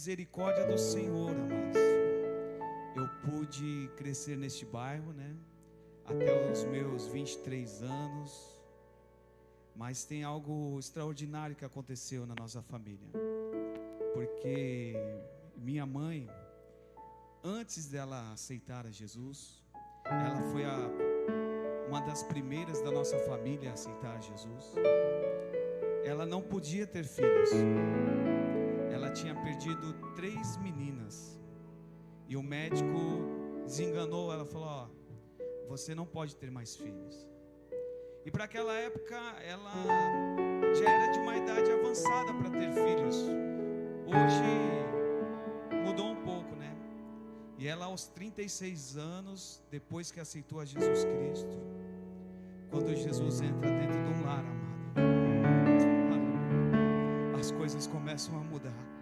misericórdia do Senhor, amados, eu pude crescer neste bairro, né? Até os meus 23 anos. Mas tem algo extraordinário que aconteceu na nossa família. Porque minha mãe, antes dela aceitar a Jesus, ela foi uma das primeiras da nossa família a aceitar a Jesus. Ela não podia ter filhos. Ela tinha perdido 3 meninas. E o médico desenganou ela, falou: ó, você não pode ter mais filhos. E para aquela época ela já era de uma idade avançada para ter filhos. Hoje mudou um pouco, né? E ela aos 36 anos, depois que aceitou a Jesus Cristo, quando Jesus entra dentro de um lar, amado, as coisas começam a mudar.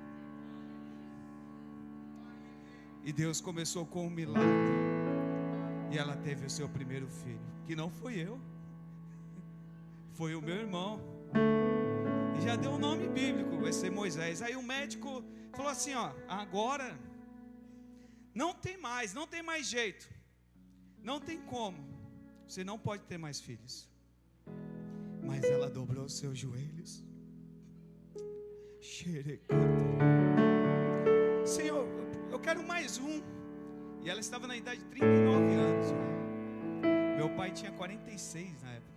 E Deus começou com um milagre. E ela teve o seu primeiro filho, que não fui eu, foi o meu irmão. E já deu um nome bíblico, vai ser Moisés. Aí o médico falou assim: ó, agora não tem mais jeito, não tem como, você não pode ter mais filhos. Mas ela dobrou os seus joelhos. Senhor, eu quero mais um. E ela estava na idade de 39 anos, né? Meu pai tinha 46 na época.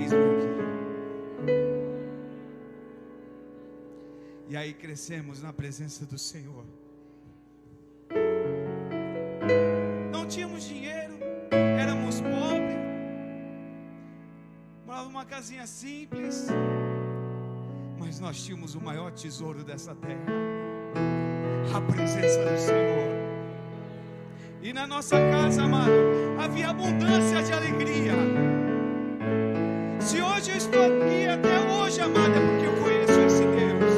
Eis-me aqui. E aí crescemos na presença do Senhor. Não tínhamos dinheiro, éramos pobres, morávamos numa casinha simples, mas nós tínhamos o maior tesouro dessa terra, a presença do Senhor. E na nossa casa, amado, havia abundância de alegria. Se hoje eu estou aqui até hoje, amado, é porque eu conheço esse Deus.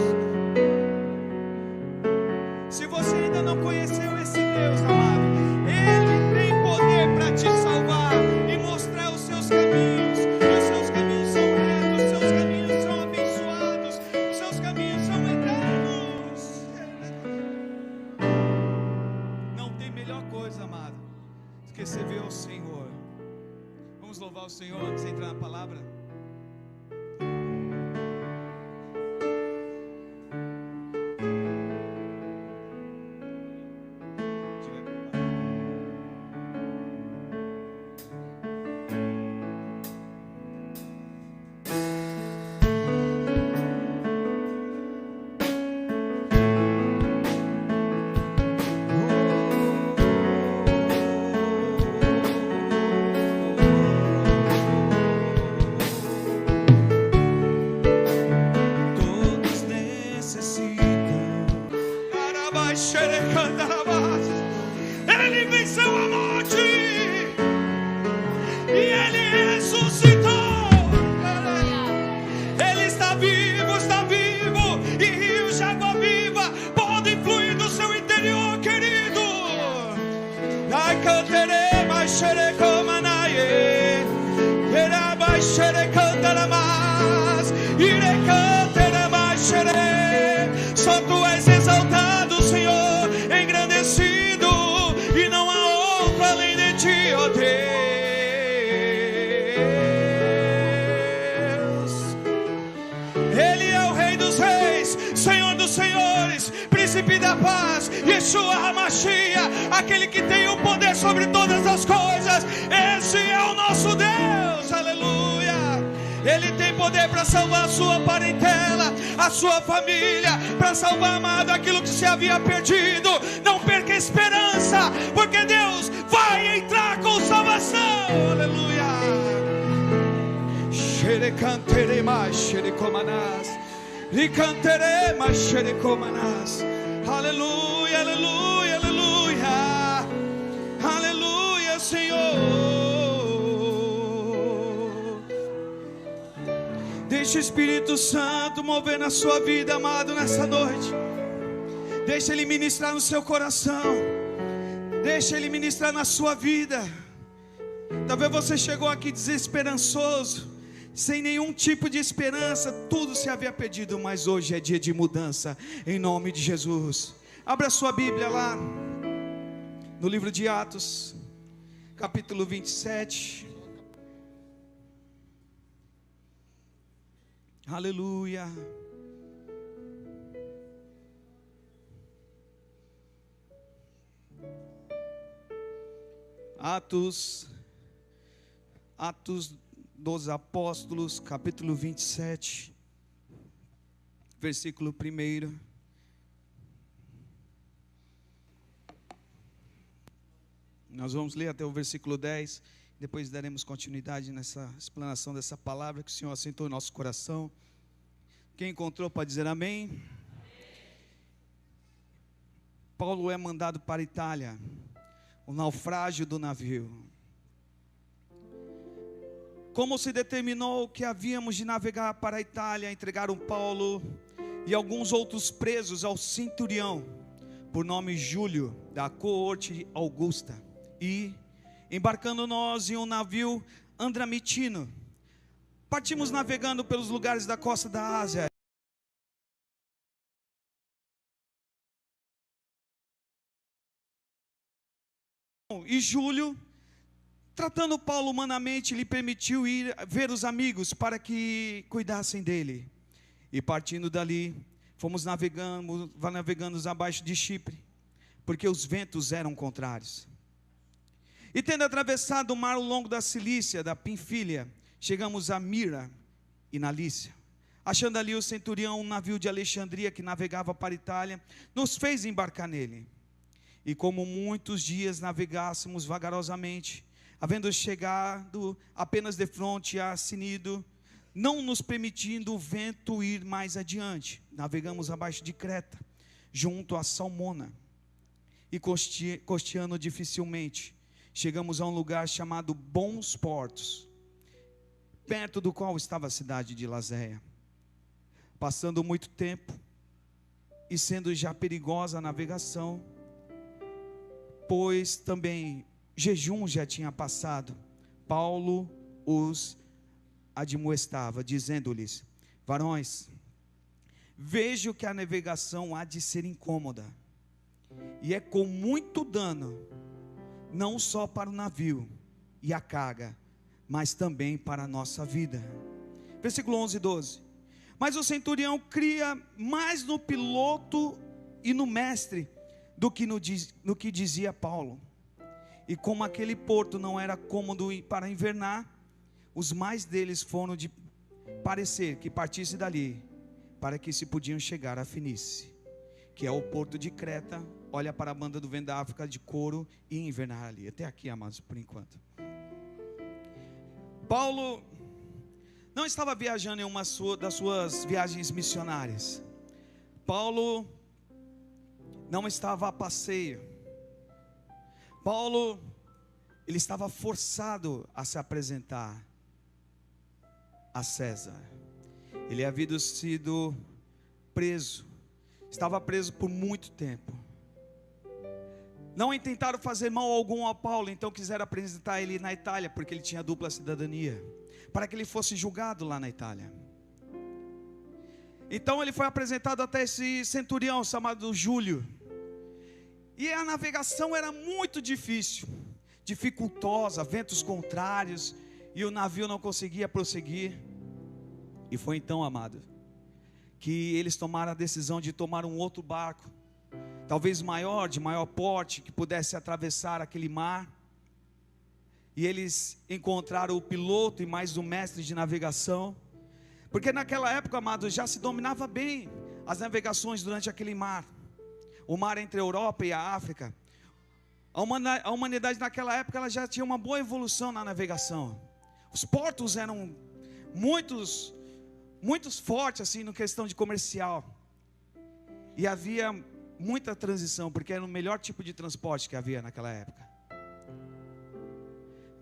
Se você ainda não conheceu esse Deus, amado, Ele tem poder para te salvar e mostrar os seus caminhos. Os seus caminhos são retos, os seus caminhos são abençoados, os seus caminhos são eternos. Não tem melhor coisa, amado, do que você ver o Senhor. Vamos louvar o Senhor antes de entrar na palavra. Ele venceu a morte e Ele ressuscitou. Ele está vivo, e rios de água viva podem fluir do seu interior, querido. Ai, cantarei, mas xere comanaie, era mais xere cantará mais, ire cantará mais xere. Só Tu és exaltado, Senhor, engrandecido, e não há outro além de Ti, ó Deus. Ele é o Rei dos Reis, Senhor dos Senhores, Príncipe da Paz, Yeshua HaMashiach, aquele que tem o poder sobre todas as coisas. Esse é o nosso Deus, aleluia. Ele tem poder para salvar a sua parentela, a sua família, para salvar, amado, aquilo que se havia perdido. Não perca a esperança, porque Deus vai entrar com salvação, aleluia. Aleluia, aleluia, aleluia, aleluia, Senhor. Deixa o Espírito Santo mover na sua vida, amado, nessa noite. Deixa Ele ministrar no seu coração. Deixa Ele ministrar na sua vida. Talvez você chegou aqui desesperançoso, sem nenhum tipo de esperança, tudo se havia perdido, mas hoje é dia de mudança, em nome de Jesus. Abra sua Bíblia lá, no livro de Atos, capítulo 27. Aleluia. Atos dos Apóstolos, capítulo 27, versículo 1. Nós vamos ler até o versículo 10, depois daremos continuidade nessa explanação dessa palavra que o Senhor assentou em nosso coração. Quem encontrou pode dizer amém. Amém. Paulo é mandado para a Itália, o naufrágio do navio. Como se determinou que havíamos de navegar para a Itália, entregaram Paulo e alguns outros presos ao centurião, por nome Júlio, da coorte Augusta, e, embarcando nós em um navio andramitino, partimos navegando pelos lugares da costa da Ásia. E Júlio, tratando Paulo humanamente, lhe permitiu ir ver os amigos para que cuidassem dele. E partindo dali, fomos navegando abaixo de Chipre, porque os ventos eram contrários. E tendo atravessado o mar ao longo da Cilícia, da Pinfília, chegamos a Mira e na Lícia. Achando ali o centurião um navio de Alexandria que navegava para a Itália, nos fez embarcar nele. E como muitos dias navegássemos vagarosamente, havendo chegado apenas de fronte a Cnido, não nos permitindo o vento ir mais adiante, navegamos abaixo de Creta, junto a Salmona, e costeando dificilmente, chegamos a um lugar chamado Bons Portos, perto do qual estava a cidade de Lazéia. Passando muito tempo, e sendo já perigosa a navegação, pois também jejum já tinha passado, Paulo os admoestava, dizendo-lhes: varões, vejo que a navegação há de ser incômoda, e é com muito dano, não só para o navio e a carga, mas também para a nossa vida. Versículo 11 e 12. Mas o centurião cria mais no piloto e no mestre do que no que dizia Paulo. E como aquele porto não era cômodo para invernar, os mais deles foram de parecer que partisse dali, para que se podiam chegar a Fenice, que é o porto de Creta. Olha para a banda do vento da África de Coro e invernar ali. Até aqui, amados, por enquanto. Paulo não estava viajando em uma das suas viagens missionárias. Paulo não estava a passeio. Paulo, ele estava forçado a se apresentar a César. Ele havia sido preso, estava preso por muito tempo. Não intentaram fazer mal algum a Paulo, então quiseram apresentar ele na Itália, porque ele tinha dupla cidadania, para que ele fosse julgado lá na Itália. Então ele foi apresentado até esse centurião chamado Júlio. E a navegação era muito difícil, dificultosa, ventos contrários, e o navio não conseguia prosseguir. E foi então, amado, que eles tomaram a decisão de tomar um outro barco, talvez maior, de maior porte, que pudesse atravessar aquele mar. E eles encontraram o piloto e mais o mestre de navegação, porque naquela época, amado, já se dominava bem as navegações durante aquele mar, o mar entre a Europa e a África. A humanidade naquela época, ela já tinha uma boa evolução na navegação. Os portos eram muitos fortes assim, no questão de comercial, e havia muita transição, porque era o melhor tipo de transporte que havia naquela época.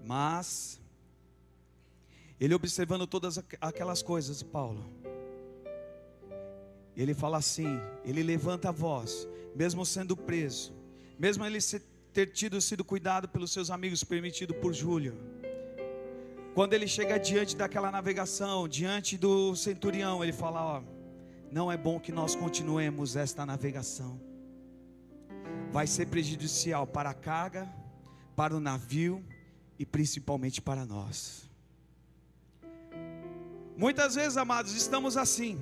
Mas ele, observando todas aquelas coisas, Paulo, ele fala assim, ele levanta a voz, mesmo sendo preso, mesmo ele ter sido cuidado pelos seus amigos, permitido por Júlio. Quando ele chega diante daquela navegação, diante do centurião, ele fala: ó, não é bom que nós continuemos esta navegação. Vai ser prejudicial para a carga, para o navio e principalmente para nós. Muitas vezes, amados, estamos assim,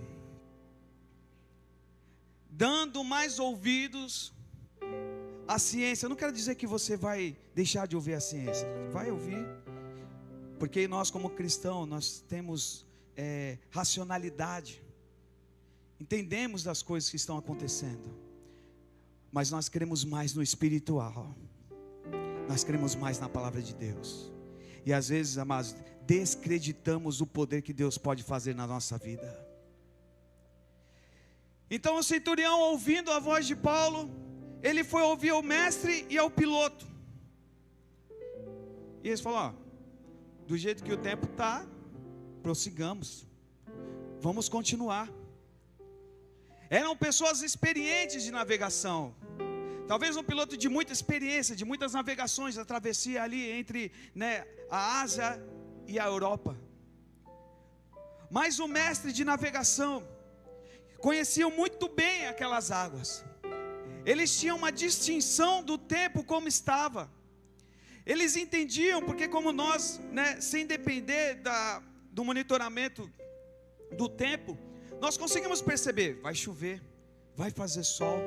dando mais ouvidos à ciência. Eu não quero dizer que você vai deixar de ouvir a ciência, vai ouvir, porque nós como cristãos, nós temos racionalidade, entendemos das coisas que estão acontecendo, mas nós queremos mais no espiritual, nós queremos mais na palavra de Deus, e às vezes, amados, descreditamos o poder que Deus pode fazer na nossa vida. Então o centurião, ouvindo a voz de Paulo, ele foi ouvir ao mestre e ao piloto, e eles falaram: ó, do jeito que o tempo está, prossigamos, vamos continuar. Eram pessoas experientes de navegação, talvez um piloto de muita experiência, de muitas navegações, a travessia ali entre, a Ásia e a Europa. Mas o mestre de navegação conheciam muito bem aquelas águas. Eles tinham uma distinção do tempo como estava. Eles entendiam, porque como nós, sem depender do monitoramento do tempo, nós conseguimos perceber: vai chover, vai fazer sol,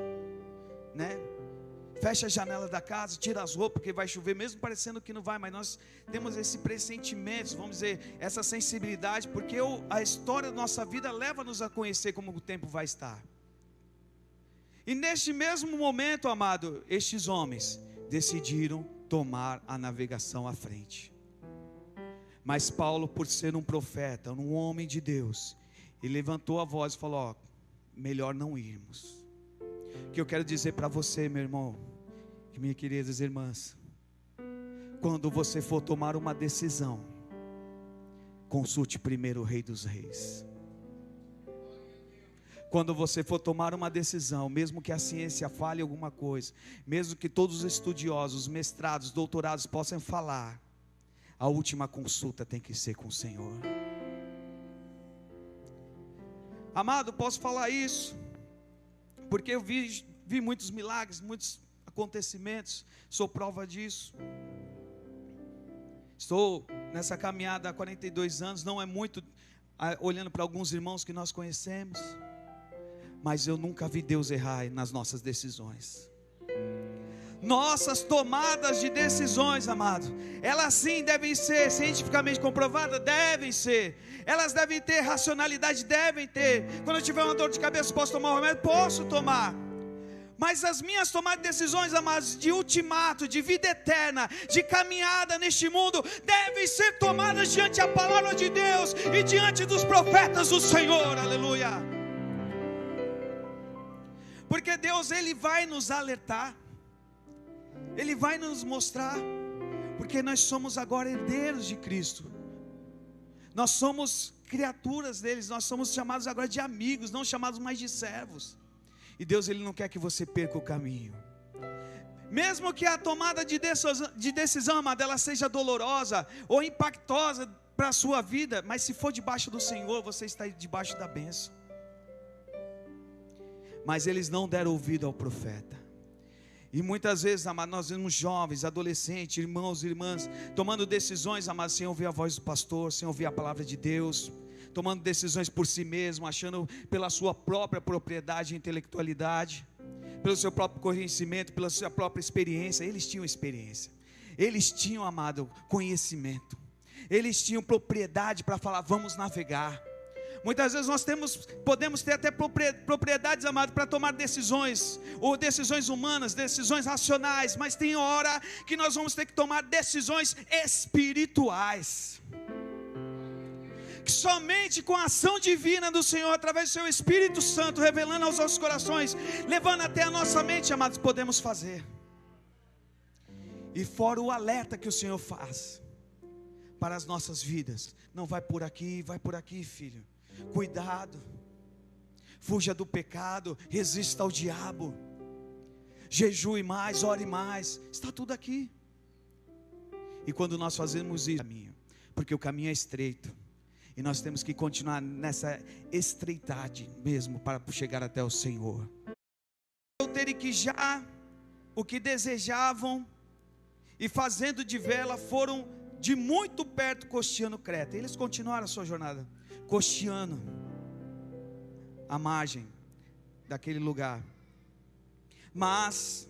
fecha a janela da casa, tira as roupas, porque vai chover, mesmo parecendo que não vai, mas nós temos esse pressentimento, vamos dizer, essa sensibilidade, porque a história da nossa vida leva-nos a conhecer como o tempo vai estar. E neste mesmo momento, amado, estes homens decidiram tomar a navegação à frente. Mas Paulo, por ser um profeta, um homem de Deus, ele levantou a voz e falou: ó, melhor não irmos. O que eu quero dizer para você, meu irmão, minhas queridas irmãs, quando você for tomar uma decisão, consulte primeiro o Rei dos Reis. Quando você for tomar uma decisão, mesmo que a ciência fale alguma coisa, mesmo que todos os estudiosos, mestrados, doutorados possam falar, a última consulta tem que ser com o Senhor. Amado, posso falar isso, porque eu vi muitos milagres, muitos acontecimentos, sou prova disso. Estou nessa caminhada há 42 anos, não é muito, olhando para alguns irmãos que nós conhecemos, mas eu nunca vi Deus errar nas nossas decisões. Nossas tomadas de decisões, amado, elas sim devem ser cientificamente comprovadas, devem ser, elas devem ter racionalidade, devem ter. Quando eu tiver uma dor de cabeça, posso tomar um remédio? Posso tomar. Mas as minhas tomadas de decisões, amados, de ultimato, de vida eterna, de caminhada neste mundo, devem ser tomadas diante da palavra de Deus e diante dos profetas do Senhor, aleluia. Porque Deus, Ele vai nos alertar, Ele vai nos mostrar, porque nós somos agora herdeiros de Cristo, nós somos criaturas deles, nós somos chamados agora de amigos, não chamados mais de servos. E Deus, Ele não quer que você perca o caminho. Mesmo que a tomada de decisão, amada, ela seja dolorosa ou impactosa para a sua vida, mas se for debaixo do Senhor, você está debaixo da bênção. Mas eles não deram ouvido ao profeta. E muitas vezes, amado, nós vemos jovens, adolescentes, irmãos e irmãs, tomando decisões, amado, sem ouvir a voz do pastor, sem ouvir a palavra de Deus, tomando decisões por si mesmo, achando pela sua própria propriedade e intelectualidade, pelo seu próprio conhecimento, pela sua própria experiência. Eles tinham experiência, eles tinham, amado, conhecimento, eles tinham propriedade para falar: vamos navegar. Muitas vezes nós podemos ter até propriedades, amado, para tomar decisões, ou decisões humanas, decisões racionais, mas tem hora que nós vamos ter que tomar decisões espirituais, que somente com a ação divina do Senhor, através do seu Espírito Santo, revelando aos nossos corações, levando até a nossa mente, amados, podemos fazer. E fora o alerta que o Senhor faz para as nossas vidas: não vai por aqui, filho, cuidado, fuja do pecado, resista ao diabo, jejue mais, ore mais, está tudo aqui. E quando nós fazemos isso, porque o caminho é estreito, e nós temos que continuar nessa estreitade mesmo, para chegar até o Senhor. E que já o que desejavam, e fazendo de vela, foram de muito perto costeando Creta. Eles continuaram a sua jornada, costeando a margem daquele lugar. Mas,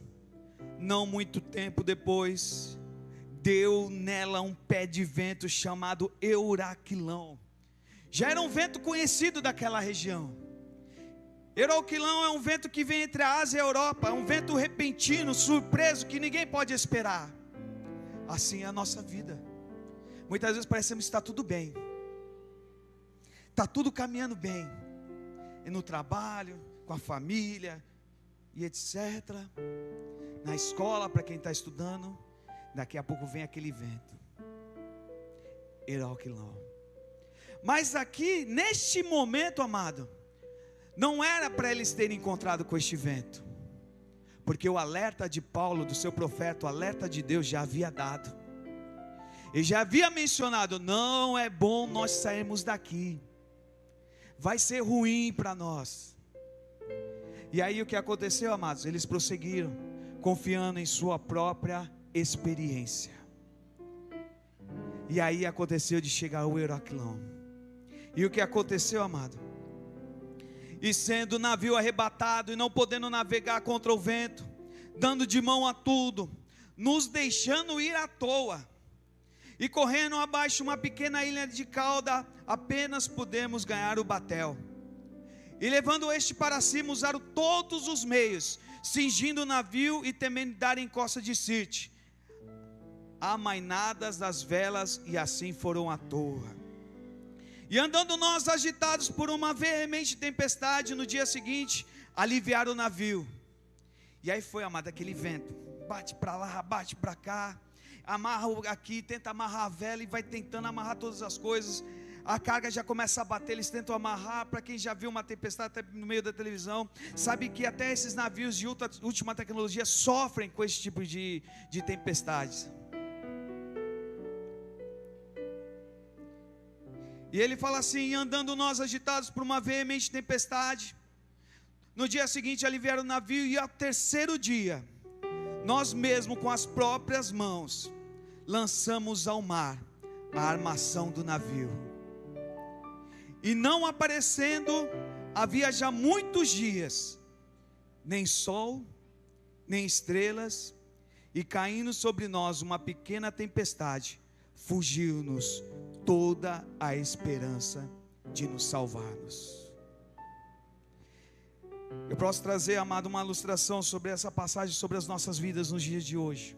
não muito tempo depois, deu nela um pé de vento chamado Euraquilão. Já era um vento conhecido daquela região. Euraquilão é um vento que vem entre a Ásia e a Europa. É um vento repentino, surpreso, que ninguém pode esperar. Assim é a nossa vida. Muitas vezes parecemos que está tudo bem, está tudo caminhando bem, e no trabalho, com a família, e etc. Na escola, para quem está estudando, daqui a pouco vem aquele vento, Euraquilão. Mas aqui, neste momento, amado, não era para eles terem encontrado com este vento, porque o alerta de Paulo, do seu profeta, o alerta de Deus já havia dado. Ele já havia mencionado: não é bom nós sairmos daqui, vai ser ruim para nós. E aí o que aconteceu, amados? Eles prosseguiram, confiando em sua própria experiência. E aí aconteceu de chegar o Euraquilão. E o que aconteceu, amado? E sendo o navio arrebatado, e não podendo navegar contra o vento, dando de mão a tudo, nos deixando ir à toa, e correndo abaixo uma pequena ilha de Cauda, apenas pudemos ganhar o batel. E levando este para cima, usaram todos os meios, cingindo o navio e temendo dar em costa de Sirte, amainadas das velas, e assim foram à toa. E andando nós agitados por uma veemente tempestade, no dia seguinte, aliviaram o navio. E aí foi, amado, aquele vento, bate para lá, bate para cá, amarra aqui, tenta amarrar a vela, e vai tentando amarrar todas as coisas. A carga já começa a bater, eles tentam amarrar. Para quem já viu uma tempestade até no meio da televisão, sabe que até esses navios de última tecnologia sofrem com esse tipo de tempestades. E ele fala assim: andando nós agitados por uma veemente tempestade, no dia seguinte aliviaram o navio, e ao terceiro dia, nós mesmos com as próprias mãos, lançamos ao mar a armação do navio. E não aparecendo, havia já muitos dias, nem sol, nem estrelas, e caindo sobre nós uma pequena tempestade, fugiu-nos toda a esperança de nos salvarmos. Eu posso trazer, amado, uma ilustração sobre essa passagem, sobre as nossas vidas nos dias de hoje.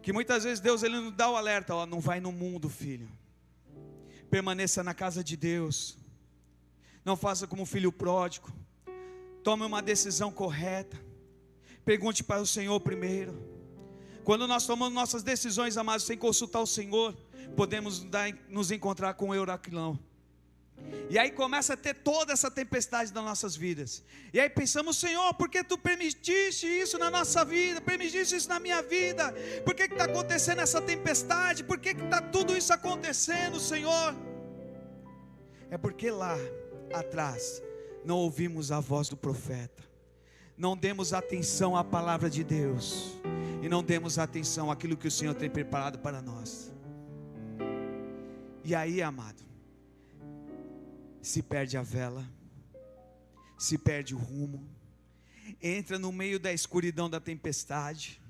Que muitas vezes Deus, Ele nos dá o alerta: ó, não vai no mundo, filho. Permaneça na casa de Deus. Não faça como o filho pródigo. Tome uma decisão correta. Pergunte para o Senhor primeiro. Quando nós tomamos nossas decisões, amados, sem consultar o Senhor, podemos nos encontrar com o Euraquilão. E aí começa a ter toda essa tempestade das nossas vidas. E aí pensamos: Senhor, por que Tu permitiste isso na nossa vida? Permitiste isso na minha vida? Por que está acontecendo essa tempestade? Por que está tudo isso acontecendo, Senhor? É porque lá atrás não ouvimos a voz do profeta, não demos atenção à palavra de Deus, e não demos atenção àquilo que o Senhor tem preparado para nós. E aí, amado, se perde a vela, se perde o rumo, entra no meio da escuridão da tempestade,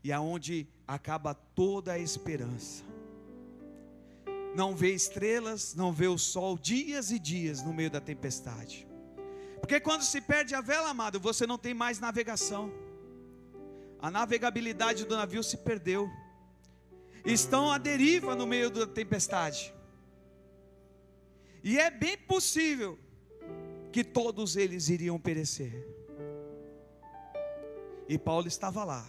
e aonde acaba toda a esperança. Não vê estrelas, não vê o sol, dias e dias no meio da tempestade. Porque quando se perde a vela, amado, você não tem mais navegação. A navegabilidade do navio se perdeu. Estão à deriva no meio da tempestade. E é bem possível que todos eles iriam perecer. E Paulo estava lá,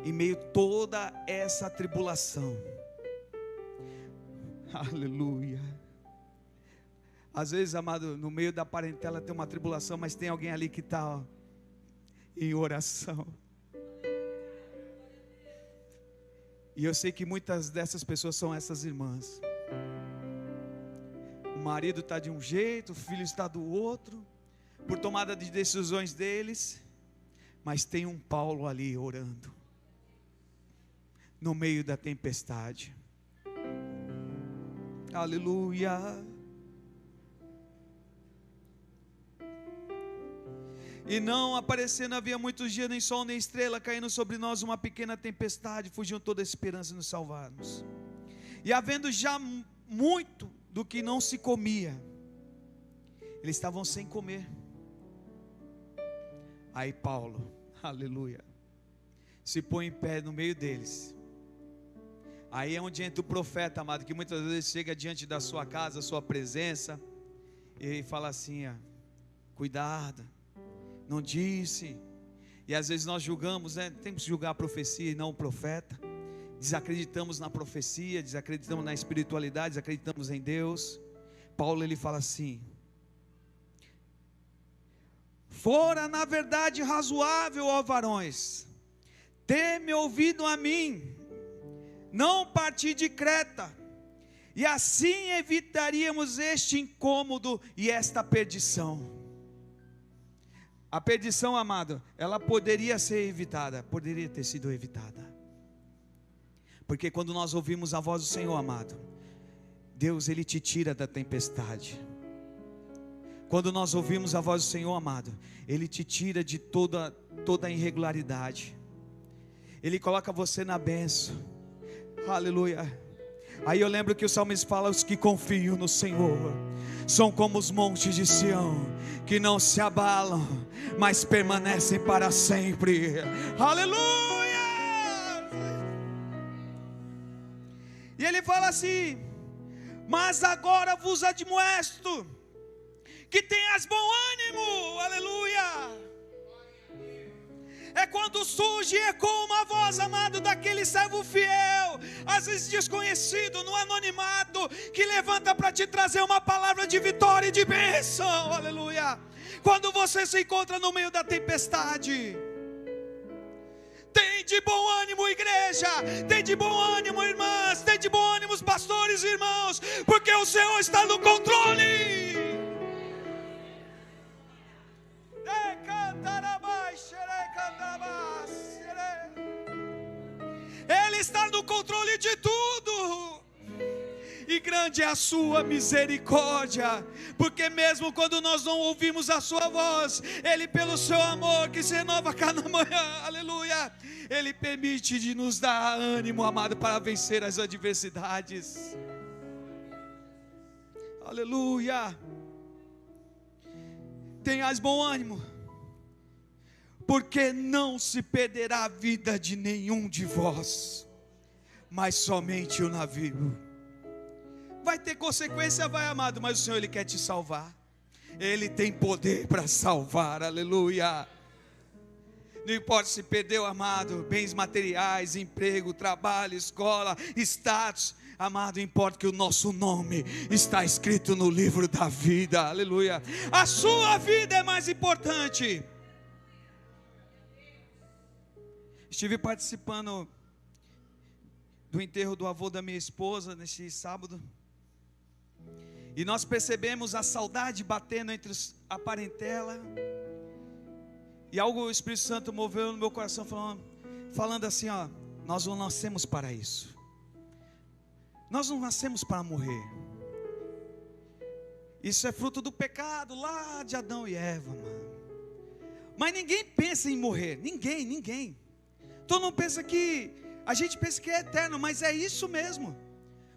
em meio a toda essa tribulação. Aleluia. Às vezes, amado, no meio da parentela tem uma tribulação, mas tem alguém ali que está, ó, em oração. E eu sei que muitas dessas pessoas são essas irmãs. O marido está de um jeito, o filho está do outro, por tomada de decisões deles, mas tem um Paulo ali orando, no meio da tempestade. Aleluia. E não aparecendo havia muitos dias, nem sol nem estrela, caindo sobre nós uma pequena tempestade, fugiam toda a esperança de nos salvarmos. E havendo já muito do que não se comia, eles estavam sem comer. Aí Paulo, aleluia, se põe em pé no meio deles. Aí é onde entra o profeta, amado, que muitas vezes chega diante da sua casa, sua presença, e fala assim, cuidado, não disse. E às vezes nós julgamos, temos que julgar a profecia e não o profeta. Desacreditamos na profecia, desacreditamos na espiritualidade, desacreditamos em Deus. Paulo, ele fala assim: fora na verdade razoável, ó varões, ter-me ouvido a mim, não partir de Creta, e assim evitaríamos este incômodo e esta perdição. A perdição, amado, ela poderia ser evitada, poderia ter sido evitada, porque quando nós ouvimos a voz do Senhor, amado, Deus, Ele te tira da tempestade. Quando nós ouvimos a voz do Senhor, amado, Ele te tira de toda a irregularidade, Ele coloca você na bênção, aleluia. Aí eu lembro que o salmista fala: os que confiam no Senhor são como os montes de Sião, que não se abalam, mas permanecem para sempre. Aleluia! E ele fala assim: mas agora vos admoesto que tenhas bom ânimo. Aleluia! É quando surge e ecoa uma voz, amado, daquele servo fiel, às vezes desconhecido, no anonimato, que levanta para te trazer uma palavra de vitória e de bênção. Aleluia! Quando você se encontra no meio da tempestade, tem de bom ânimo, igreja, tem de bom ânimo, irmãs, tem de bom ânimo, os pastores e irmãos, porque o Senhor está no controle. Ele está no controle de tudo, e grande é a sua misericórdia, porque mesmo quando nós não ouvimos a sua voz, Ele, pelo seu amor que se renova a cada manhã, aleluia, Ele permite de nos dar ânimo, amado, para vencer as adversidades. Aleluia. Tenhas bom ânimo, porque não se perderá a vida de nenhum de vós, mas somente o navio. Vai ter consequência, vai, amado, mas o Senhor, Ele quer te salvar. Ele tem poder para salvar, aleluia. Não importa se perdeu, amado, bens materiais, emprego, trabalho, escola, status, amado, importa que o nosso nome está escrito no livro da vida, aleluia. A sua vida é mais importante. Estive participando do enterro do avô da minha esposa neste sábado, e nós percebemos a saudade batendo entre a parentela, e algo o Espírito Santo moveu no meu coração, falando assim, nós não nascemos para isso, nós não nascemos para morrer, isso é fruto do pecado lá de Adão e Eva, mano. Mas ninguém pensa em morrer, ninguém. Todo mundo pensa que, a gente pensa que é eterno, mas é isso mesmo,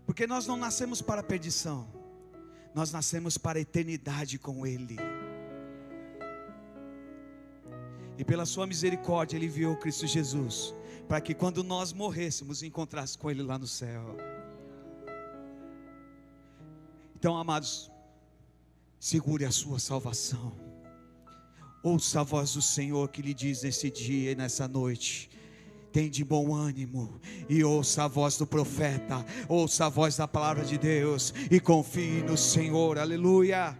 porque nós não nascemos para a perdição, nós nascemos para a eternidade com Ele. E pela sua misericórdia Ele enviou Cristo Jesus, para que quando nós morrêssemos, encontrássemos com Ele lá no céu. Então, amados, segure a sua salvação, ouça a voz do Senhor que lhe diz nesse dia e nessa noite: tem de bom ânimo, e ouça a voz do profeta, ouça a voz da palavra de Deus, e confie no Senhor, aleluia.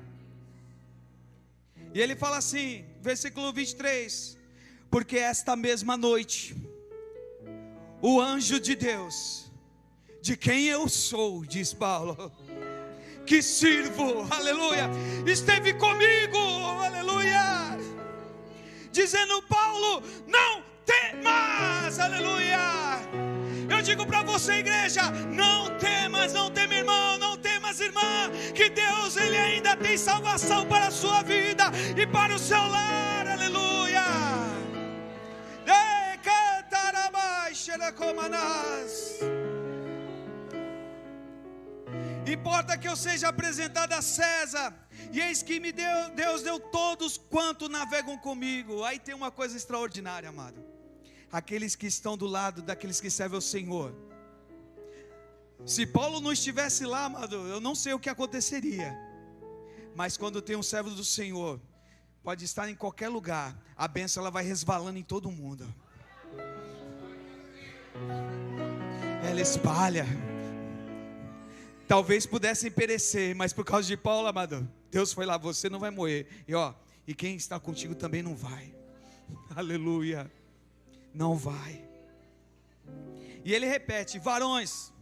E ele fala assim, versículo 23, porque esta mesma noite, o anjo de Deus, de quem eu sou, diz Paulo, que sirvo, aleluia, esteve comigo, aleluia, dizendo: Paulo, não temas, aleluia. Eu digo para você, igreja, não temas, não tema, irmão, não temas, irmã, que Deus, Ele ainda tem salvação para a sua vida e para o seu lar, aleluia. Importa que eu seja apresentado a César, e eis que Deus deu todos quanto navegam comigo. Aí tem uma coisa extraordinária, amado. Aqueles que estão do lado daqueles que servem ao Senhor. Se Paulo não estivesse lá, amado, eu não sei o que aconteceria. Mas quando tem um servo do Senhor, pode estar em qualquer lugar, a bênção ela vai resvalando em todo mundo. Ela espalha. Talvez pudessem perecer, mas por causa de Paulo, amado, Deus foi lá: você não vai morrer. E quem está contigo também não vai. Aleluia. Não vai. E ele repete: varões,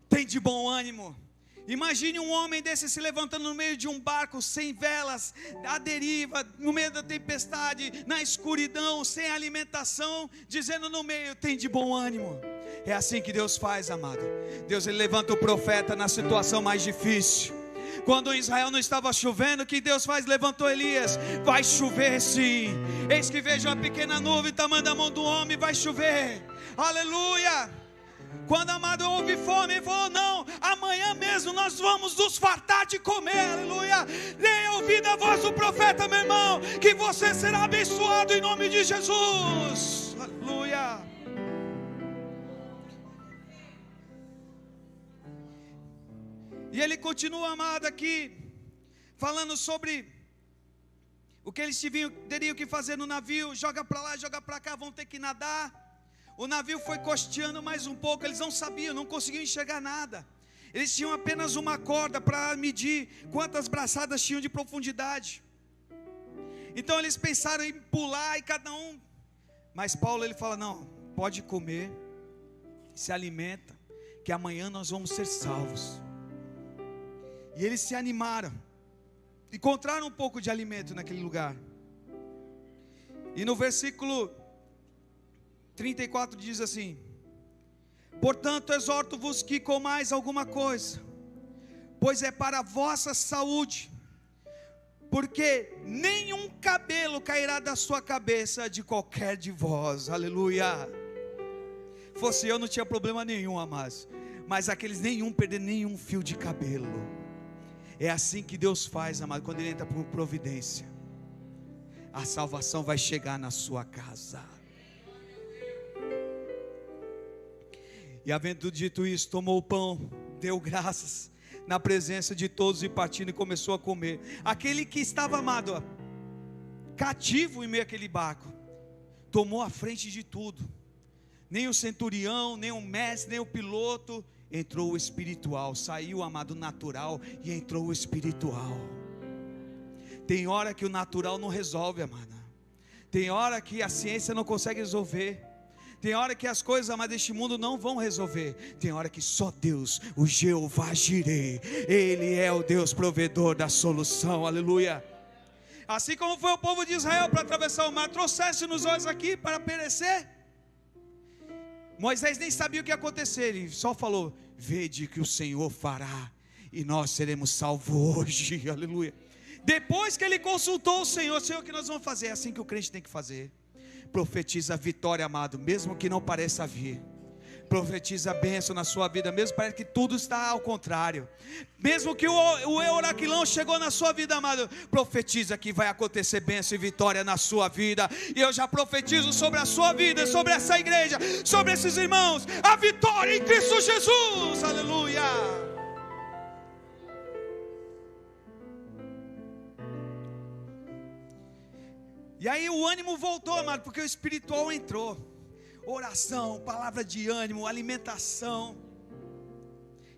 tem de bom ânimo. Imagine um homem desse se levantando no meio de um barco, sem velas, à deriva, no meio da tempestade, na escuridão, sem alimentação, dizendo no meio: tem de bom ânimo. É assim que Deus faz, amado. Deus, Ele levanta o profeta na situação mais difícil. Quando Israel não estava chovendo, o que Deus faz? Levantou Elias: vai chover sim. Eis que vejo uma pequena nuvem, tamanho da mão do homem, vai chover. Aleluia. Quando, amado, houve fome, ele falou: não, amanhã mesmo nós vamos nos fartar de comer, aleluia. Dê ouvido à voz do profeta, meu irmão, que você será abençoado em nome de Jesus, aleluia. E ele continua, amado, aqui, falando sobre o que eles teriam que fazer no navio. Joga para lá, joga para cá, vão ter que nadar. O navio foi costeando mais um pouco, eles não sabiam, não conseguiam enxergar nada. Eles tinham apenas uma corda para medir quantas braçadas tinham de profundidade. Então eles pensaram em pular e cada um. Mas Paulo, ele fala: não, pode comer, se alimenta, que amanhã nós vamos ser salvos. E eles se animaram, encontraram um pouco de alimento naquele lugar. E no versículo 34 diz assim: portanto exorto-vos que comais alguma coisa, pois é para a vossa saúde, porque nenhum cabelo cairá da sua cabeça de qualquer de vós, aleluia. Fosse eu, não tinha problema nenhum, amados, mas aqueles nenhum perder nenhum fio de cabelo. É assim que Deus faz, amado, quando Ele entra por providência. A salvação vai chegar na sua casa. E havendo dito isso, tomou o pão, deu graças na presença de todos e partindo, e começou a comer. Aquele que estava, amado, cativo em meio àquele barco, tomou a frente de tudo. Nem o centurião, nem o mestre, nem o piloto. Entrou o espiritual, saiu, amado, natural, e entrou o espiritual. Tem hora que o natural não resolve, amada. Tem hora que a ciência não consegue resolver. Tem hora que as coisas, amado, deste mundo não vão resolver. Tem hora que só Deus, o Jeová Jireh, Ele é o Deus provedor da solução, aleluia. Assim como foi o povo de Israel para atravessar o mar: trouxesse-nos nós aqui para perecer. Moisés nem sabia o que ia acontecer, ele só falou: vede que o Senhor fará, e nós seremos salvos hoje, aleluia. Depois que ele consultou o Senhor: Senhor, o que nós vamos fazer? É assim que o crente tem que fazer. Profetiza a vitória, amado, mesmo que não pareça vir. Profetiza a bênção na sua vida, mesmo parece que tudo está ao contrário. Mesmo que o oraquilão chegou na sua vida, amado, profetiza que vai acontecer bênção e vitória na sua vida. E eu já profetizo sobre a sua vida, sobre essa igreja, sobre esses irmãos, a vitória em Cristo Jesus, aleluia. E aí o ânimo voltou, amado, porque o espiritual entrou. Oração, palavra de ânimo, alimentação.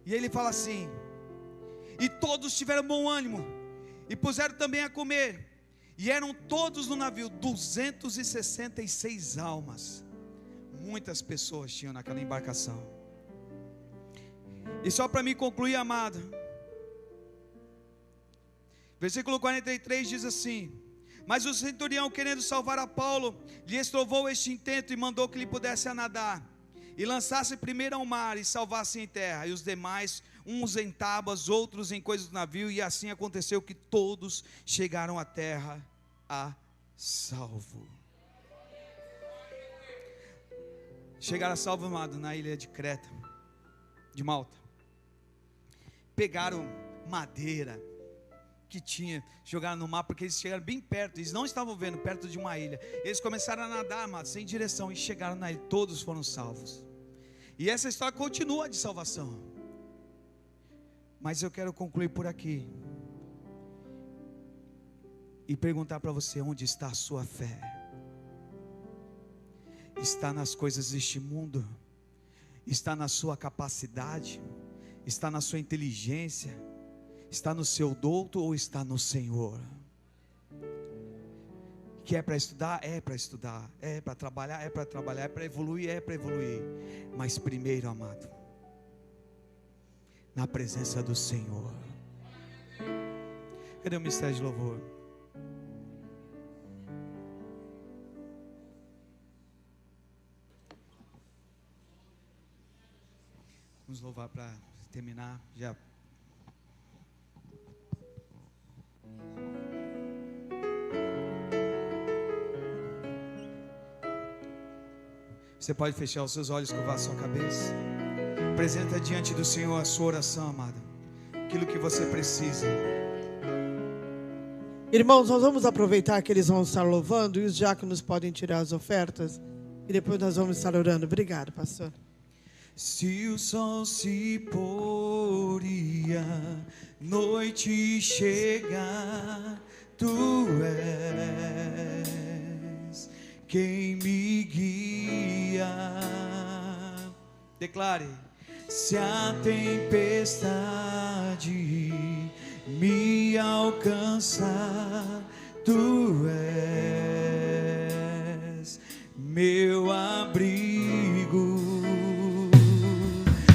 E ele fala assim: e todos tiveram bom ânimo, e puseram também a comer, e eram todos no navio 266 almas. Muitas pessoas tinham naquela embarcação. E só para me concluir, amado, versículo 43 diz assim: mas o centurião, querendo salvar a Paulo, lhe estrovou este intento e mandou que lhe pudesse a nadar, e lançasse primeiro ao mar e salvasse em terra, e os demais, uns em tábuas, outros em coisas do navio, e assim aconteceu que todos chegaram à terra a salvo. Chegaram a salvo, amado, na ilha de Creta, de Malta. Pegaram madeira que tinha, jogaram no mar, porque eles chegaram bem perto, eles não estavam vendo, perto de uma ilha. Eles começaram a nadar, amado, sem direção, e chegaram na ilha, todos foram salvos. E essa história continua de salvação. Mas eu quero concluir por aqui e perguntar para você: onde está a sua fé? Está nas coisas deste mundo? Está na sua capacidade? Está na sua inteligência? Está no seu douto ou está no Senhor? Que é para estudar? É para estudar. É para trabalhar? É para trabalhar. É para evoluir? É para evoluir. Mas primeiro, amado, na presença do Senhor. Cadê o ministério de louvor? Vamos louvar para terminar. Já. Você pode fechar os seus olhos, curvar a sua cabeça. Apresenta diante do Senhor a sua oração, amada. Aquilo que você precisa. Irmãos, nós vamos aproveitar que eles vão estar louvando, e os diáconos podem tirar as ofertas, e depois nós vamos estar orando. Obrigado, pastor. Se o sol se pôr e a noite chegar, tu és quem me guia. Declare: se a tempestade me alcançar, tu és